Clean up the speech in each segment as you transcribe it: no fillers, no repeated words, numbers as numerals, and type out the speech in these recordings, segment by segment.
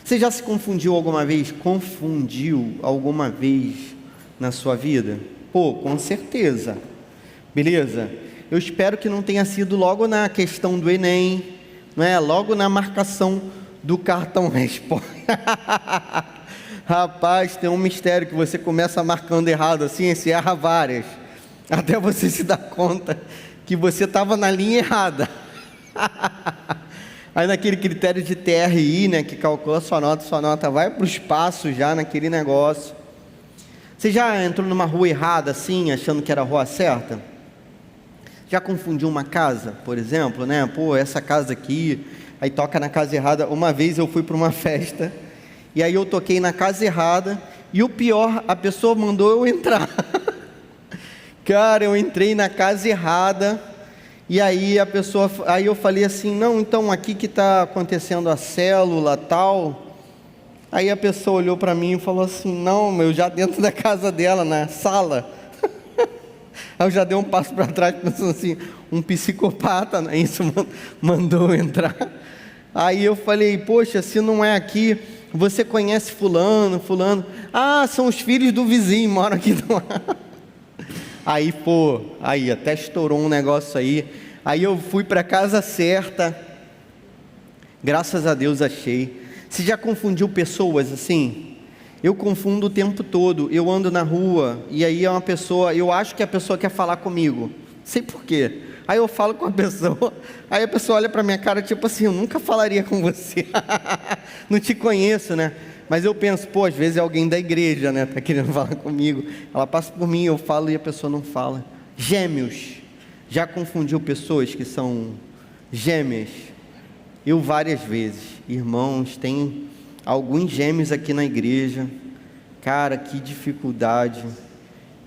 Você já se confundiu alguma vez? Confundiu alguma vez na sua vida? Pô, com certeza. Beleza? Eu espero que não tenha sido logo na questão do Enem, não é? Logo na marcação do cartão resposta. Rapaz, tem um mistério que você começa marcando errado assim, você erra várias, até você se dar conta que você estava na linha errada. Aí naquele critério de TRI, né, que calcula sua nota vai para o espaço já naquele negócio. Você já entrou numa rua errada assim, achando que era a rua certa? Já confundiu uma casa, por exemplo, né? Pô, essa casa aqui, aí toca na casa errada. Uma vez eu fui para uma festa, e aí eu toquei na casa errada, e o pior, a pessoa mandou eu entrar. Cara, eu entrei na casa errada, e aí aí eu falei assim, não, então aqui que está acontecendo a célula tal. Aí a pessoa olhou para mim e falou assim, não, eu já dentro da casa dela, na sala. Aí eu já dei um passo para trás, pensando assim, um psicopata, né? Isso mandou eu entrar. Aí eu falei, poxa, se não é aqui, você conhece fulano? Ah, são os filhos do vizinho, moram aqui do lado. Aí, pô, aí até estourou um negócio aí. Aí eu fui para a casa certa, graças a Deus achei. Você já confundiu pessoas assim? Eu confundo o tempo todo. Eu ando na rua e aí é uma pessoa, eu acho que a pessoa quer falar comigo, não sei por quê. Aí eu falo com a pessoa, aí a pessoa olha para minha cara tipo assim, eu nunca falaria com você. Não te conheço, né? Mas eu penso, pô, às vezes é alguém da igreja, né? Tá querendo falar comigo. Ela passa por mim, eu falo e a pessoa não fala. Gêmeos. Já confundiu pessoas que são gêmeas? Eu várias vezes. Irmãos, tem alguns gêmeos aqui na igreja. Cara, que dificuldade.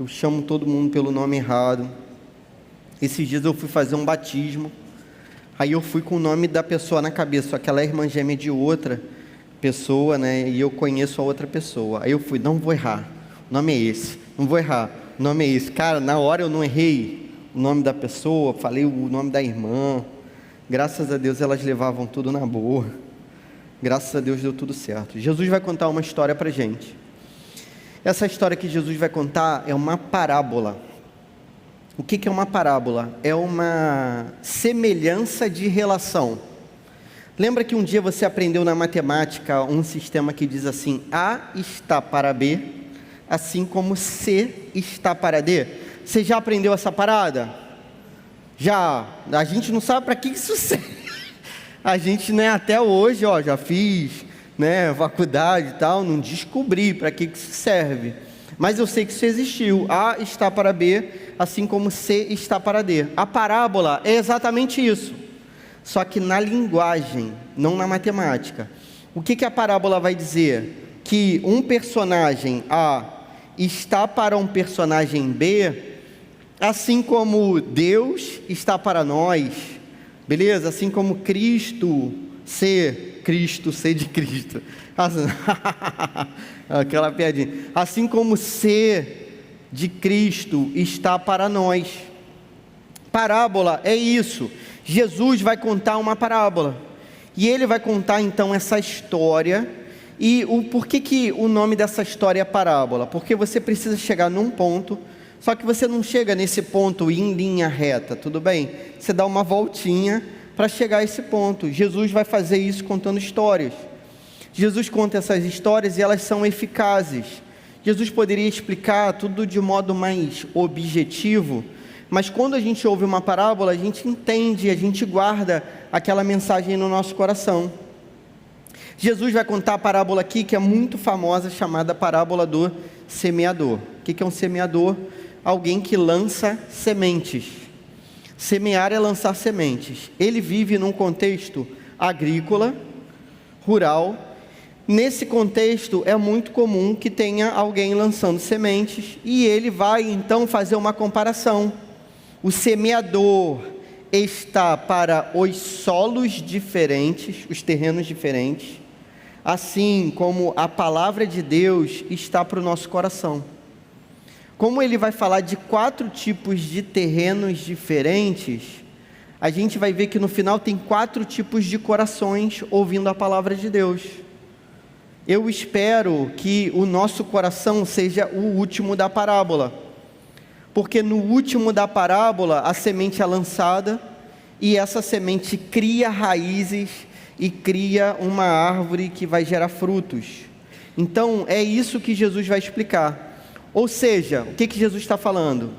Eu chamo todo mundo pelo nome errado. Esses dias eu fui fazer um batismo. Aí eu fui com o nome da pessoa na cabeça, só que ela é irmã gêmea de outra pessoa, né? E eu conheço a outra pessoa. Aí eu fui, não vou errar, o nome é esse. Não vou errar, o nome é esse. Cara, na hora eu não errei o nome da pessoa, falei o nome da irmã. Graças a Deus elas levavam tudo na boa. Graças a Deus deu tudo certo. Jesus vai contar uma história pra gente. Essa história que Jesus vai contar é uma parábola. O que é uma parábola? É uma semelhança de relação. Lembra que um dia você aprendeu na matemática um sistema que diz assim, A está para B, assim como C está para D? Você já aprendeu essa parada? Já. A gente não sabe para que isso serve. A gente, né, até hoje, ó, já fiz, né, faculdade e tal, não descobri para que isso serve. Mas eu sei que isso existiu. A está para B, assim como C está para D. A parábola é exatamente isso. Só que na linguagem, não na matemática. O que a parábola vai dizer? Que um personagem A está para um personagem B, assim como Deus está para nós, beleza? Assim como Cristo C de Cristo. Aquela piadinha. Assim como C de Cristo está para nós. Parábola é isso. Jesus vai contar uma parábola. E ele vai contar então essa história. E por que o nome dessa história é parábola? Porque você precisa chegar num ponto, só que você não chega nesse ponto em linha reta, tudo bem? Você dá uma voltinha para chegar a esse ponto. Jesus vai fazer isso contando histórias. Jesus conta essas histórias e elas são eficazes. Jesus poderia explicar tudo de modo mais objetivo, mas quando a gente ouve uma parábola, a gente entende, a gente guarda aquela mensagem no nosso coração. Jesus vai contar a parábola aqui, que é muito famosa, chamada parábola do semeador. O que é um semeador? Alguém que lança sementes. Semear é lançar sementes. Ele vive num contexto agrícola, rural. Nesse contexto é muito comum que tenha alguém lançando sementes, e ele vai então fazer uma comparação. O semeador está para os solos diferentes, os terrenos diferentes, assim como a palavra de Deus está para o nosso coração. Como ele vai falar de 4 tipos de terrenos diferentes, a gente vai ver que no final tem 4 tipos de corações ouvindo a palavra de Deus. eu espero que o nosso coração seja o último da parábola, porque no último da parábola a semente é lançada, e essa semente cria raízes e cria uma árvore que vai gerar frutos. Então é isso que Jesus vai explicar. Ou seja, o que Jesus está falando?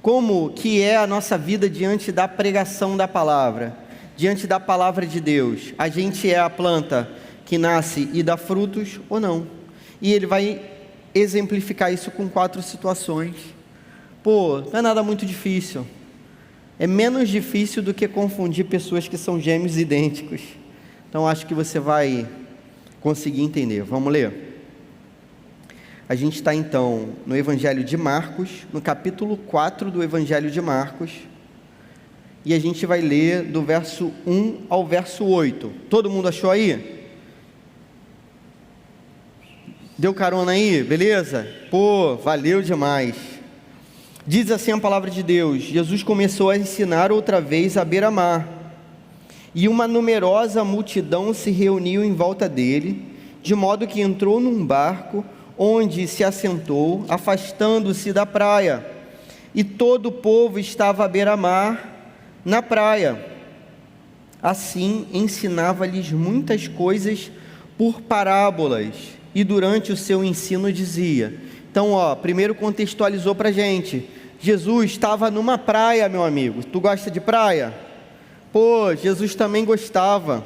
Como que é a nossa vida diante da pregação da palavra, diante da palavra de Deus? A gente é a planta que nasce e dá frutos ou não? E ele vai exemplificar isso com 4 situações. Não é nada muito difícil. É menos difícil do que confundir pessoas que são gêmeos idênticos. Então acho que você vai conseguir entender. Vamos ler? A gente está então no Evangelho de Marcos, no capítulo 4 do Evangelho de Marcos, e a gente vai ler do verso 1 ao verso 8. Todo mundo achou aí? Deu carona aí? Beleza? Valeu demais. Diz assim a palavra de Deus: Jesus começou a ensinar outra vez à beira-mar, e uma numerosa multidão se reuniu em volta dele, de modo que entrou num barco, onde se assentou, afastando-se da praia, e todo o povo estava à beira-mar, na praia. Assim ensinava-lhes muitas coisas por parábolas, e durante o seu ensino dizia. Então, primeiro contextualizou para a gente. Jesus estava numa praia, meu amigo. Tu gosta de praia? Jesus também gostava.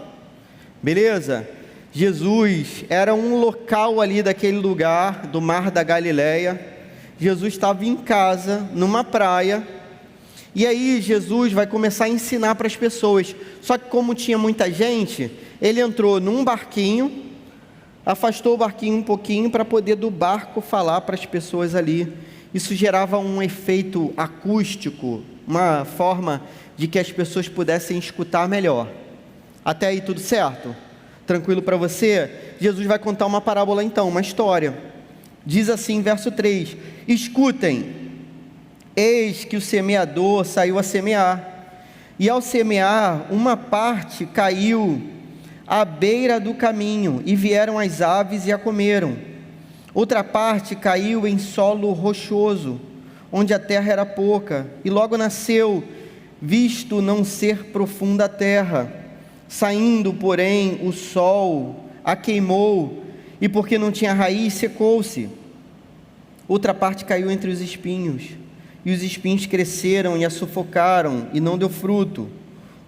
Beleza? Jesus era um local ali daquele lugar, do Mar da Galileia. Jesus estava em casa, numa praia, e aí Jesus vai começar a ensinar para as pessoas. Só que como tinha muita gente, ele entrou num barquinho, afastou o barquinho um pouquinho para poder do barco falar para as pessoas ali. Isso gerava um efeito acústico, uma forma de que as pessoas pudessem escutar melhor. Até aí tudo certo? Tranquilo para você? Jesus vai contar uma parábola então, uma história. Diz assim, verso 3: escutem, eis que o semeador saiu a semear, e ao semear, uma parte caiu à beira do caminho, e vieram as aves e a comeram. Outra parte caiu em solo rochoso, onde a terra era pouca, e logo nasceu, visto não ser profunda a terra. Saindo, porém, o sol a queimou, e porque não tinha raiz, secou-se. Outra parte caiu entre os espinhos, e os espinhos cresceram e a sufocaram, e não deu fruto.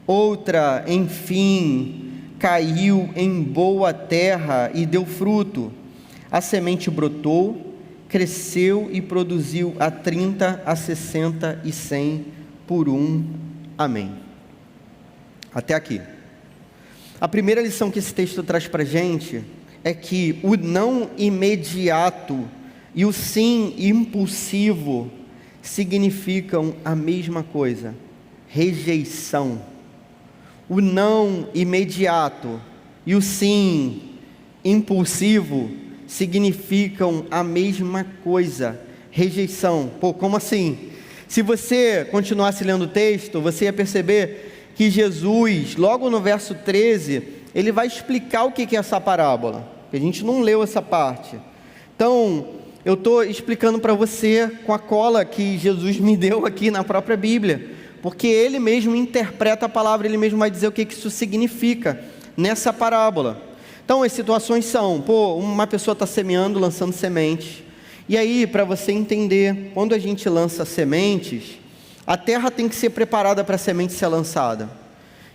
Outra, enfim, caiu em boa terra e deu fruto. A semente brotou, cresceu e produziu a 30, a 60 e 100 por um. Amém. Até aqui. A primeira lição que esse texto traz para a gente é que o não imediato e o sim impulsivo significam a mesma coisa: rejeição. O não imediato e o sim impulsivo significam a mesma coisa: rejeição. Como assim? Se você continuasse lendo o texto, você ia perceber que Jesus, logo no verso 13, ele vai explicar o que é essa parábola. A gente não leu essa parte. Então, eu estou explicando para você com a cola que Jesus me deu aqui na própria Bíblia, porque ele mesmo interpreta a palavra, ele mesmo vai dizer o que isso significa nessa parábola. Então, as situações são, uma pessoa está semeando, lançando sementes, e aí, para você entender, quando a gente lança sementes, a terra tem que ser preparada para a semente ser lançada.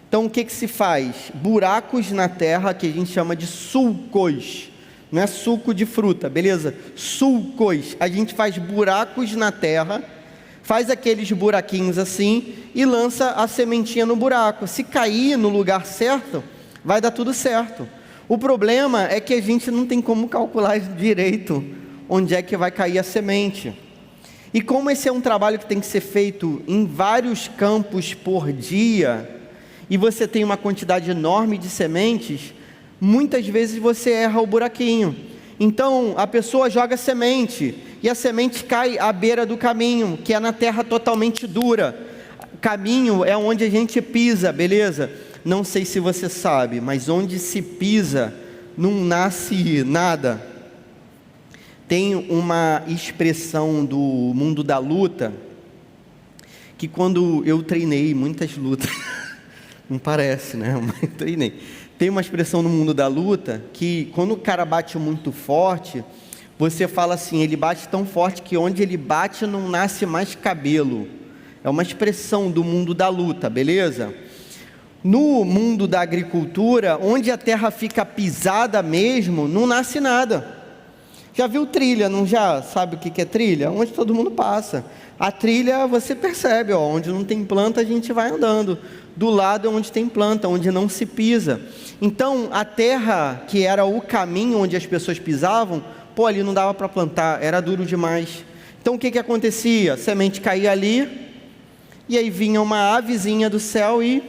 Então, o que se faz? Buracos na terra, que a gente chama de sulcos. Não é suco de fruta, beleza? Sulcos. A gente faz buracos na terra, faz aqueles buraquinhos assim e lança a sementinha no buraco. Se cair no lugar certo, vai dar tudo certo. O problema é que a gente não tem como calcular direito onde é que vai cair a semente. E como esse é um trabalho que tem que ser feito em vários campos por dia, e você tem uma quantidade enorme de sementes, muitas vezes você erra o buraquinho. Então a pessoa joga semente, e a semente cai à beira do caminho, que é na terra totalmente dura. Caminho é onde a gente pisa, beleza? Não sei se você sabe, mas onde se pisa não nasce nada. Tem uma expressão do mundo da luta, que quando eu treinei muitas lutas, não parece, né? Mas treinei. Tem uma expressão no mundo da luta, que quando o cara bate muito forte, você fala assim, ele bate tão forte que onde ele bate não nasce mais cabelo. É uma expressão do mundo da luta, beleza? No mundo da agricultura, onde a terra fica pisada mesmo, não nasce nada. Já viu trilha, não já? Sabe o que é trilha? Onde todo mundo passa. A trilha você percebe, ó, onde não tem planta a gente vai andando. Do lado é onde tem planta, onde não se pisa. Então a terra que era o caminho onde as pessoas pisavam, pô, ali não dava para plantar, era duro demais. Então o que acontecia? A semente caía ali, e aí vinha uma avezinha do céu e,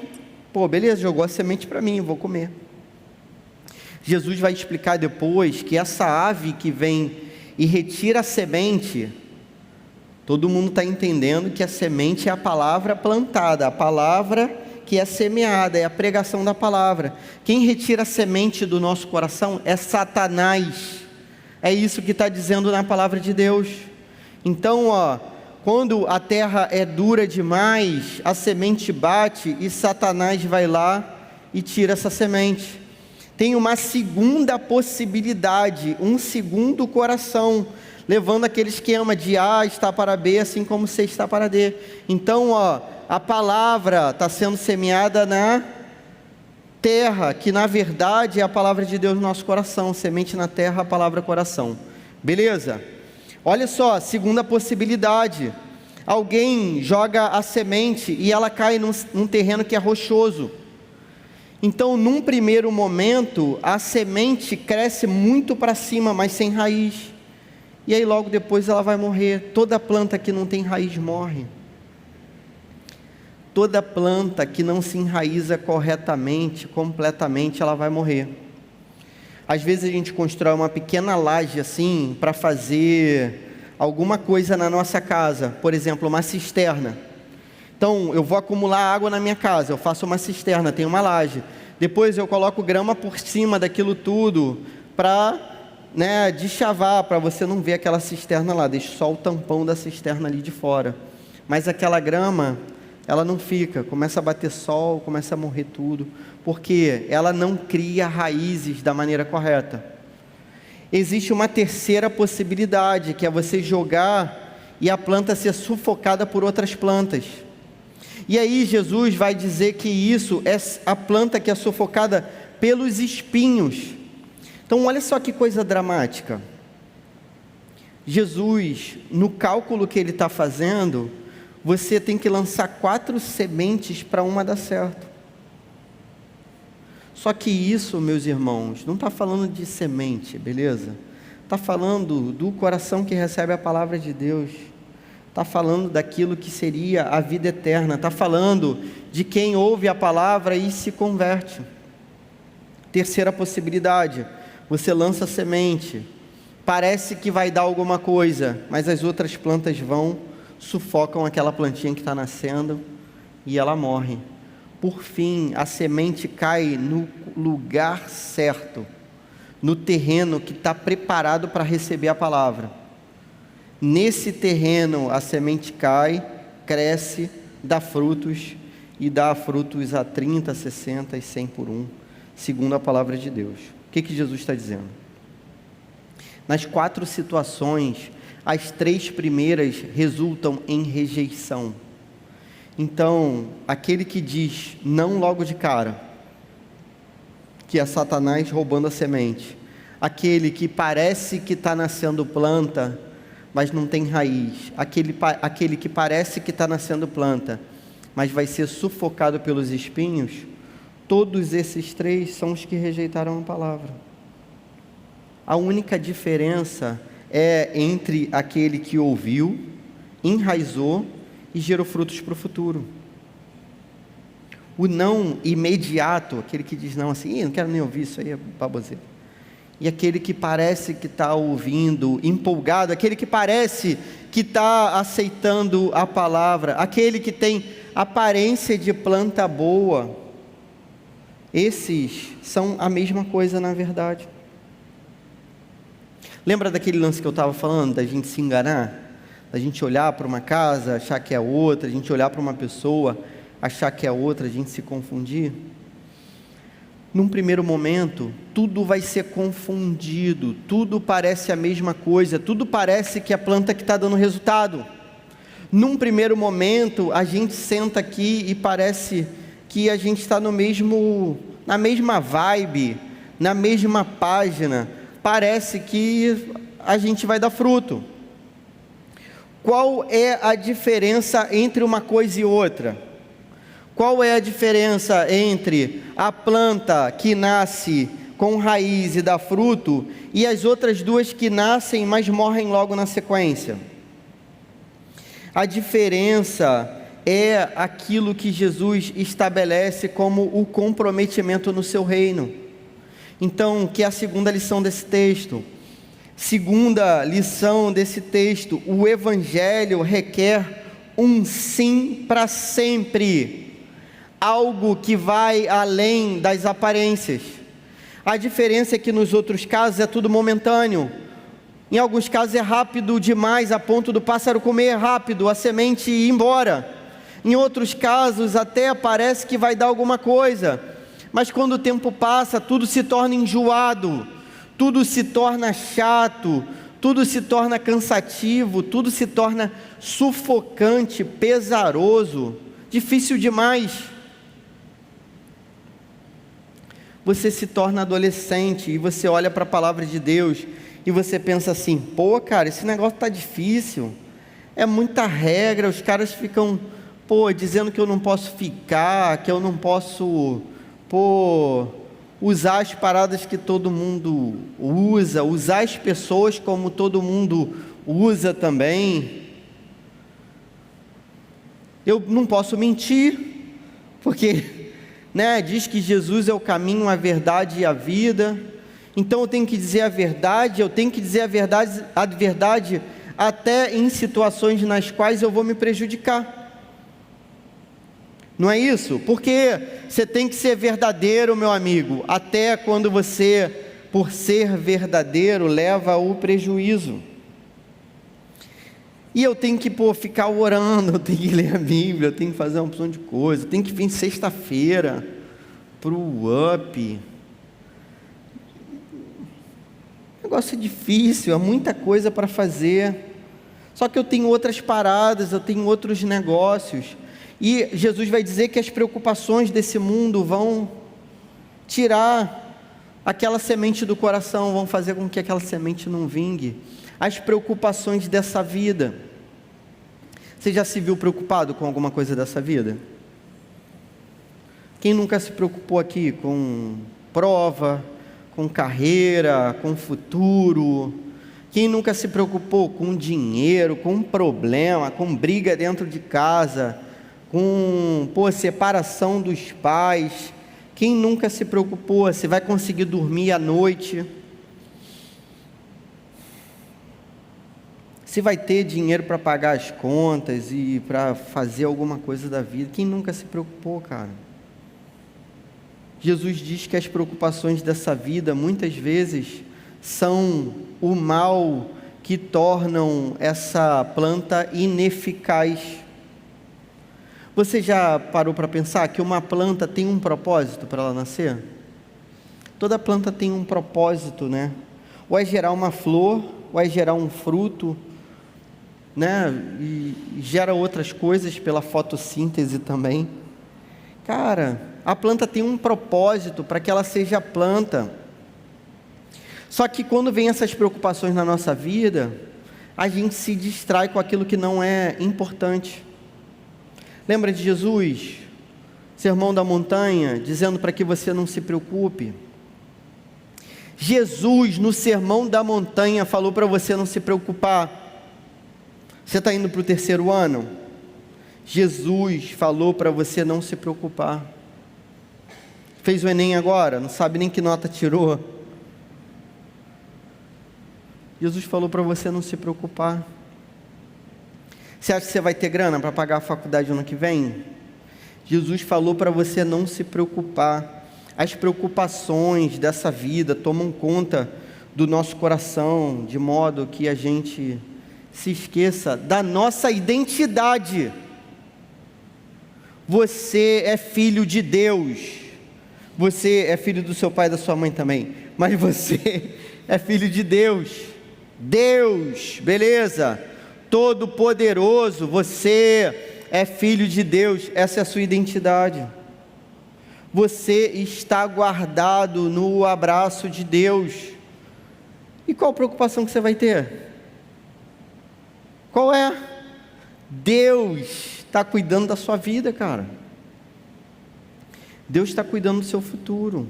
pô, beleza, jogou a semente para mim, eu vou comer. Jesus vai explicar depois que essa ave que vem e retira a semente, todo mundo está entendendo que a semente é a palavra plantada, a palavra que é semeada, é a pregação da palavra. Quem retira a semente do nosso coração é Satanás. É isso que está dizendo na palavra de Deus. Então, ó, quando a terra é dura demais, a semente bate e Satanás vai lá e tira essa semente. Tem uma segunda possibilidade, um segundo coração, levando aquele esquema de A está para B, assim como C está para D. Então, ó, a palavra está sendo semeada na terra, que na verdade é a palavra de Deus no nosso coração. Semente na terra, a palavra coração. Beleza? Olha só, segunda possibilidade. Alguém joga a semente e ela cai num terreno que é rochoso. Então, num primeiro momento, a semente cresce muito para cima, mas sem raiz. E aí logo depois ela vai morrer. Toda planta que não tem raiz morre. Toda planta que não se enraiza corretamente, completamente, ela vai morrer. Às vezes a gente constrói uma pequena laje assim, para fazer alguma coisa na nossa casa. Por exemplo, uma cisterna. Então, eu vou acumular água na minha casa, eu faço uma cisterna, tem uma laje. Depois eu coloco grama por cima daquilo tudo, para, né, deschavar, para você não ver aquela cisterna lá. Deixa só o tampão da cisterna ali de fora. Mas aquela grama, ela não fica, começa a bater sol, começa a morrer tudo, porque ela não cria raízes da maneira correta. Existe uma terceira possibilidade, que é você jogar e a planta ser sufocada por outras plantas. E aí Jesus vai dizer que isso é a planta que é sufocada pelos espinhos. Então olha só que coisa dramática. Jesus, no cálculo que ele está fazendo, você tem que lançar 4 sementes para uma dar certo. Só que isso, meus irmãos, não está falando de semente, beleza? Está falando do coração que recebe a palavra de Deus. Está falando daquilo que seria a vida eterna. Está falando de quem ouve a palavra e se converte. Terceira possibilidade, você lança a semente, parece que vai dar alguma coisa, mas as outras plantas vão, sufocam aquela plantinha que está nascendo e ela morre. Por fim, a semente cai no lugar certo, no terreno que está preparado para receber a palavra. Nesse terreno a semente cai, cresce, dá frutos, e dá frutos a 30, 60 e 100 por um, segundo a palavra de Deus. O que Jesus está dizendo? Nas 4 situações, as 3 primeiras resultam em rejeição. Então, aquele que diz não logo de cara, que é Satanás roubando a semente. Aquele que parece que está nascendo planta, mas não tem raiz. Aquele que parece que está nascendo planta, mas vai ser sufocado pelos espinhos. Todos esses 3 são os que rejeitaram a palavra. A única diferença é entre aquele que ouviu, enraizou e gerou frutos para o futuro. O não imediato, aquele que diz não assim, não quero nem ouvir isso aí, é baboseira. E aquele que parece que está ouvindo, empolgado, aquele que parece que está aceitando a palavra, aquele que tem aparência de planta boa, Esses são a mesma coisa na verdade. Lembra daquele lance que eu estava falando, da gente se enganar? Da gente olhar para uma casa, achar que é outra, a gente olhar para uma pessoa, achar que é outra, a gente se confundir? Num primeiro momento, tudo vai ser confundido, tudo parece a mesma coisa, tudo parece que é a planta que está dando resultado. Num primeiro momento, a gente senta aqui e parece que a gente está na mesma vibe, na mesma página, parece que a gente vai dar fruto. Qual é a diferença entre uma coisa e outra? Qual é a diferença entre a planta que nasce com raiz e dá fruto e as outras duas que nascem, mas morrem logo na sequência? A diferença é aquilo que Jesus estabelece como o comprometimento no seu reino. Então, que é a segunda lição desse texto? Segunda lição desse texto: o Evangelho requer um sim para sempre, algo que vai além das aparências. A diferença é que nos outros casos é tudo momentâneo, em alguns casos é rápido demais, a ponto do pássaro comer rápido, a semente ir embora. Em outros casos até parece que vai dar alguma coisa, mas quando o tempo passa, tudo se torna enjoado, tudo se torna chato, tudo se torna cansativo, tudo se torna sufocante, pesaroso, difícil demais. Você se torna adolescente e você olha para a palavra de Deus e você pensa assim: pô, cara, esse negócio está difícil, é muita regra, os caras ficam, dizendo que eu não posso ficar, que eu não posso, usar as paradas que todo mundo usa, usar as pessoas como todo mundo usa também. Eu não posso mentir, porque, diz que Jesus é o caminho, a verdade e a vida. Então eu tenho que dizer a verdade, a verdade até em situações nas quais eu vou me prejudicar. Não é isso? Porque você tem que ser verdadeiro, meu amigo, até quando você, por ser verdadeiro, leva o prejuízo. E eu tenho que ficar orando, eu tenho que ler a Bíblia, eu tenho que fazer uma opção de coisa, eu tenho que vir sexta-feira para o UP. O negócio é difícil, há muita coisa para fazer. Só que eu tenho outras paradas, eu tenho outros negócios. E Jesus vai dizer que as preocupações desse mundo vão tirar aquela semente do coração, vão fazer com que aquela semente não vingue. As preocupações dessa vida. Você já se viu preocupado com alguma coisa dessa vida? Quem nunca se preocupou aqui com prova, com carreira, com futuro? Quem nunca se preocupou com dinheiro, com problema, com briga dentro de casa, com separação dos pais? Quem nunca se preocupou se vai conseguir dormir à noite, se vai ter dinheiro para pagar as contas e para fazer alguma coisa da vida? Quem nunca se preocupou, cara? Jesus diz que as preocupações dessa vida muitas vezes são o mal que tornam essa planta ineficaz. Você já parou para pensar que uma planta tem um propósito para ela nascer? Toda planta tem um propósito, né? Ou é gerar uma flor, ou é gerar um fruto, né? E gera outras coisas pela fotossíntese também. Cara, a planta tem um propósito para que ela seja planta. Só que quando vem essas preocupações na nossa vida, a gente se distrai com aquilo que não é importante. Lembra de Jesus, Sermão da Montanha, dizendo para que você não se preocupe? Jesus, no Sermão da Montanha, falou para você não se preocupar. Você está indo para o 3º ano? Jesus falou para você não se preocupar. Fez o Enem agora, não sabe nem que nota tirou. Jesus falou para você não se preocupar. Você acha que você vai ter grana para pagar a faculdade no ano que vem? Jesus falou para você não se preocupar. as preocupações dessa vida tomam conta do nosso coração, de modo que a gente se esqueça da nossa identidade. Você é filho de Deus. Você é filho do seu pai e da sua mãe também, mas você é filho de Deus. Deus, beleza? Todo-poderoso, você é filho de Deus, essa é a sua identidade. Você está guardado no abraço de Deus. E qual preocupação que você vai ter? Qual é? Deus está cuidando da sua vida, cara. Deus está cuidando do seu futuro.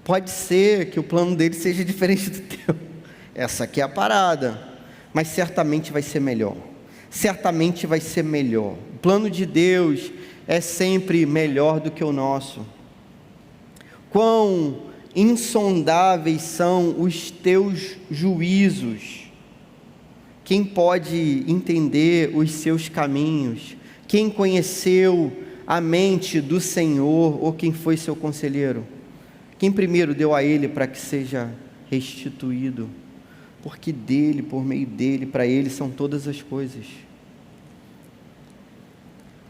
Pode ser que o plano dele seja diferente do teu. Essa aqui é a parada. Mas certamente vai ser melhor. Certamente vai ser melhor. O plano de Deus é sempre melhor do que o nosso. Quão insondáveis são os teus juízos. Quem pode entender os seus caminhos? Quem conheceu a mente do Senhor, ou quem foi seu conselheiro? Quem primeiro deu a ele para que seja restituído? Porque dele, por meio dele, para ele são todas as coisas.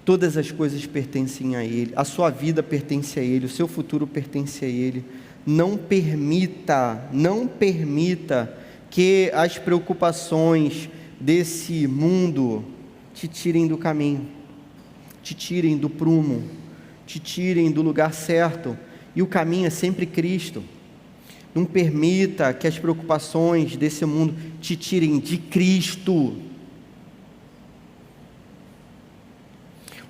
Todas as coisas pertencem a ele, a sua vida pertence a ele, o seu futuro pertence a ele. Não permita que as preocupações desse mundo te tirem do caminho, te tirem do prumo, te tirem do lugar certo, e o caminho é sempre Cristo. Não permita que as preocupações desse mundo te tirem de Cristo.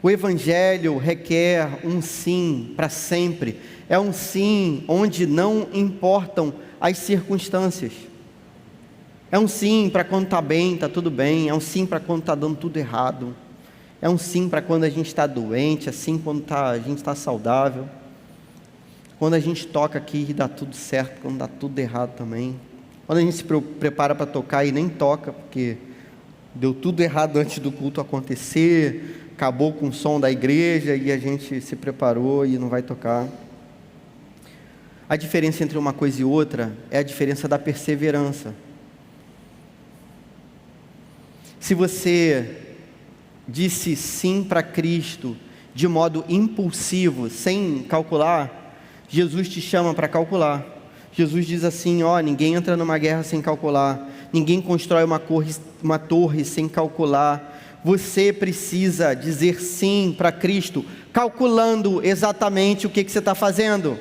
O Evangelho requer um sim para sempre, é um sim onde não importam as circunstâncias, é um sim para quando está bem, está tudo bem, é um sim para quando está dando tudo errado, é um sim para quando a gente está doente, assim quando a gente está saudável, quando a gente toca aqui e dá tudo certo, quando dá tudo errado também, quando a gente se prepara para tocar e nem toca, porque deu tudo errado antes do culto acontecer, acabou com o som da igreja e a gente se preparou e não vai tocar. A diferença entre uma coisa e outra é a diferença da perseverança. Se você disse sim para Cristo de modo impulsivo, sem calcular, Jesus te chama para calcular. Jesus diz assim: ninguém entra numa guerra sem calcular, ninguém constrói uma torre sem calcular. Você precisa dizer sim para Cristo, calculando exatamente o que você está fazendo.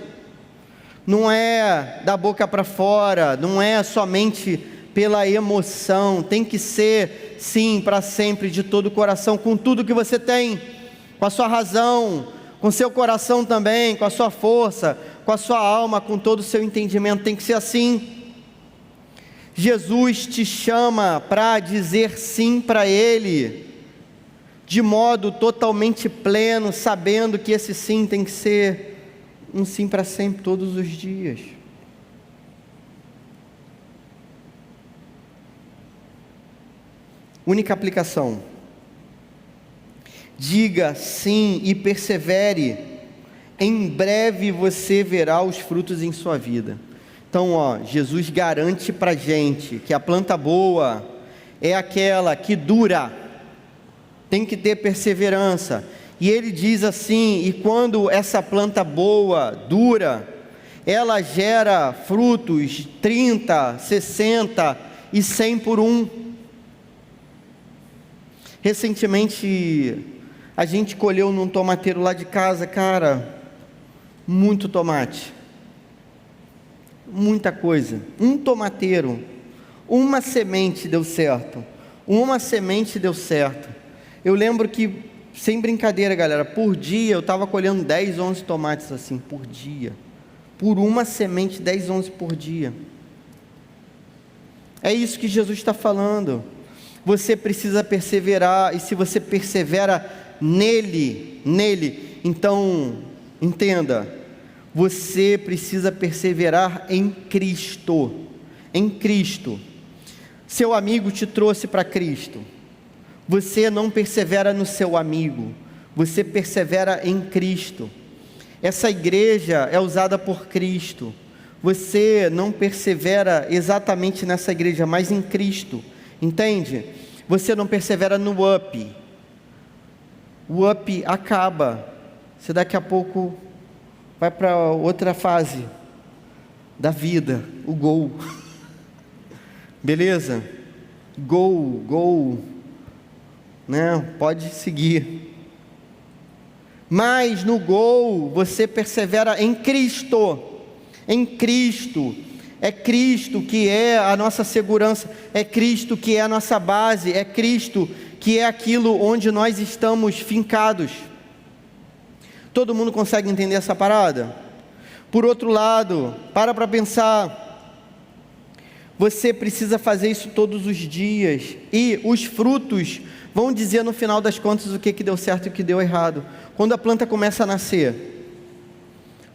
Não é da boca para fora, não é somente pela emoção, tem que ser sim para sempre, de todo o coração, com tudo que você tem, com a sua razão, com seu coração também, com a sua força, com a sua alma, com todo o seu entendimento, tem que ser assim. Jesus te chama para dizer sim para Ele, de modo totalmente pleno, sabendo que esse sim tem que ser um sim para sempre, todos os dias. Única aplicação: diga sim e persevere, em breve você verá os frutos em sua vida. Então, Jesus garante para a gente que a planta boa é aquela que dura, tem que ter perseverança, e ele diz assim: e quando essa planta boa dura, ela gera frutos 30, 60 e 100 por um. Recentemente a gente colheu num tomateiro lá de casa, cara, muito tomate, muita coisa, um tomateiro, uma semente deu certo, eu lembro que, sem brincadeira galera, por dia eu estava colhendo 10, 11 tomates assim, por dia, por uma semente, 10, 11 por dia. É isso que Jesus está falando. Você precisa perseverar, e se você persevera nele, então, entenda, você precisa perseverar em Cristo, Seu amigo te trouxe para Cristo, você não persevera no seu amigo, você persevera em Cristo. Essa igreja é usada por Cristo. Você não persevera exatamente nessa igreja, mas em Cristo, entende? Você não persevera no up. O up acaba. Você daqui a pouco vai para outra fase da vida, o gol. Beleza? Gol, né? Pode seguir. Mas no gol você persevera em Cristo. Em Cristo. É Cristo que é a nossa segurança, é Cristo que é a nossa base, é Cristo que é aquilo onde nós estamos fincados. Todo mundo consegue entender essa parada? Por outro lado, para pensar, você precisa fazer isso todos os dias, e os frutos vão dizer no final das contas o que deu certo e o que deu errado. Quando a planta começa a nascer,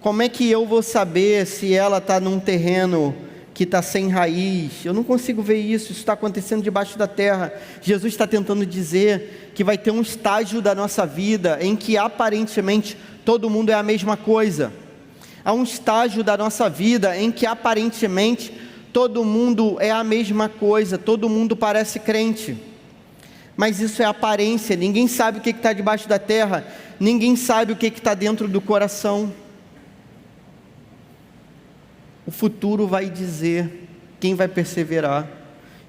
como é que eu vou saber se ela está num terreno que está sem raiz? Eu não consigo ver isso está acontecendo debaixo da terra. Jesus está tentando dizer que vai ter um estágio da nossa vida em que aparentemente todo mundo é a mesma coisa. Há um estágio da nossa vida em que aparentemente todo mundo é a mesma coisa, todo mundo parece crente. Mas isso é aparência, ninguém sabe o que está debaixo da terra, ninguém sabe o que está dentro do coração. O futuro vai dizer quem vai perseverar,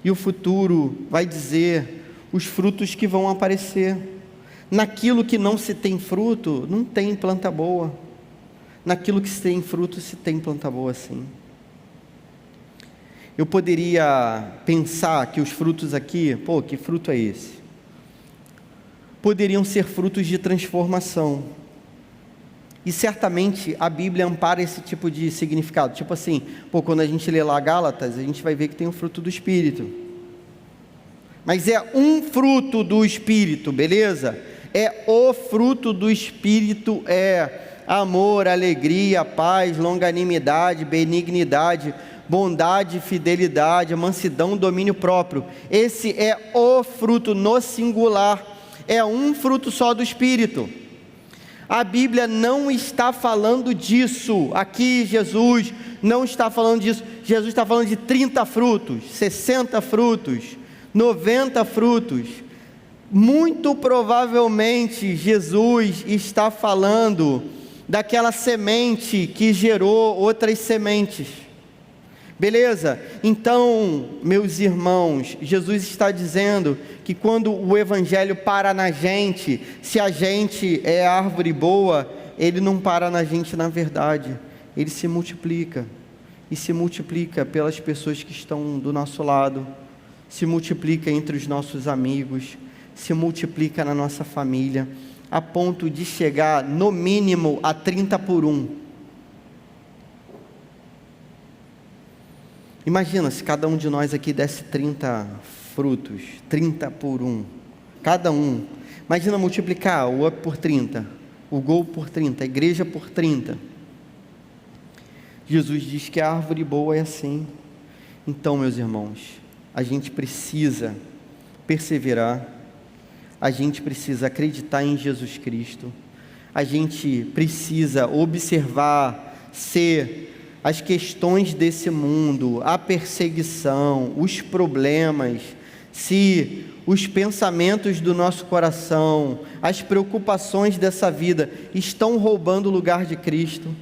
e o futuro vai dizer os frutos que vão aparecer. Naquilo que não se tem fruto, não tem planta boa. Naquilo que se tem fruto, se tem planta boa sim. Eu poderia pensar que os frutos aqui, que fruto é esse? Poderiam ser frutos de transformação. E certamente a Bíblia ampara esse tipo de significado. Tipo assim, quando a gente lê lá Gálatas, a gente vai ver que tem um fruto do Espírito. Mas é um fruto do Espírito, beleza? É o fruto do Espírito, é amor, alegria, paz, longanimidade, benignidade, bondade, fidelidade, mansidão, domínio próprio. Esse é o fruto no singular. É um fruto só do Espírito. A Bíblia não está falando disso. Aqui Jesus não está falando disso. Jesus está falando de 30 frutos, 60 frutos, 90 frutos. Muito provavelmente Jesus está falando daquela semente que gerou outras sementes. Beleza? Então, meus irmãos, Jesus está dizendo que quando o Evangelho para na gente, se a gente é árvore boa, ele não para na gente na verdade, ele se multiplica, e se multiplica pelas pessoas que estão do nosso lado, se multiplica entre os nossos amigos, se multiplica na nossa família, a ponto de chegar no mínimo a 30 por 1. Imagina se cada um de nós aqui desse 30 frutos, 30 por 1, cada um. Imagina multiplicar o up por 30, o gol por 30, a igreja por 30. Jesus diz que a árvore boa é assim. Então, meus irmãos, a gente precisa perseverar, a gente precisa acreditar em Jesus Cristo, a gente precisa observar se as questões desse mundo, a perseguição, os problemas, se os pensamentos do nosso coração, as preocupações dessa vida estão roubando o lugar de Cristo.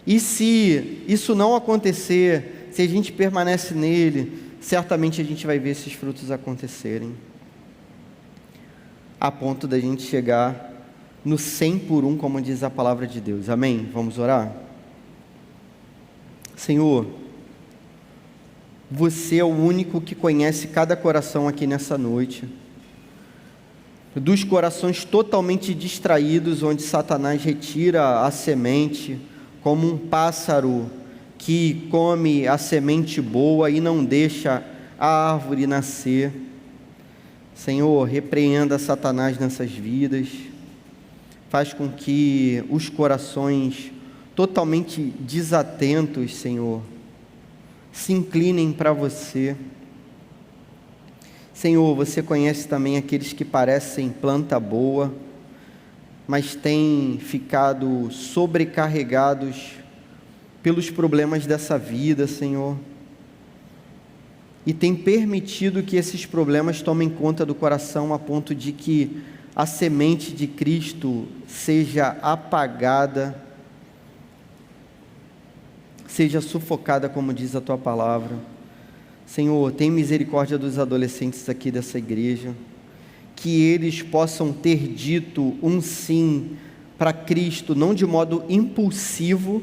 E se isso não acontecer, se a gente permanece nele, certamente a gente vai ver esses frutos acontecerem, a ponto da gente chegar no 100 por 1, como diz a palavra de Deus. Amém? Vamos orar? Senhor, você é o único que conhece cada coração aqui nessa noite, dos corações totalmente distraídos, onde Satanás retira a semente, como um pássaro que come a semente boa e não deixa a árvore nascer. Senhor, repreenda Satanás nessas vidas, faz com que os corações totalmente desatentos, Senhor, se inclinem para você. Senhor, você conhece também aqueles que parecem planta boa, mas têm ficado sobrecarregados pelos problemas dessa vida, Senhor, e tem permitido que esses problemas tomem conta do coração a ponto de que a semente de Cristo seja apagada, seja sufocada, como diz a Tua palavra. Senhor, tem misericórdia dos adolescentes aqui dessa igreja, que eles possam ter dito um sim para Cristo, não de modo impulsivo,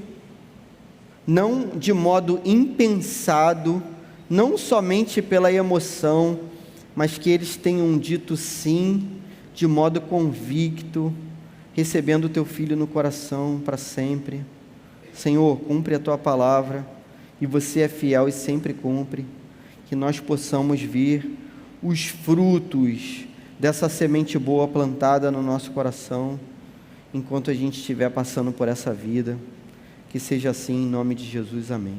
não de modo impensado, não somente pela emoção, mas que eles tenham dito sim de modo convicto, recebendo o Teu Filho no coração para sempre. Senhor, cumpre a Tua palavra, e Você é fiel e sempre cumpre, que nós possamos ver os frutos dessa semente boa plantada no nosso coração, enquanto a gente estiver passando por essa vida. Que seja assim, em nome de Jesus, amém.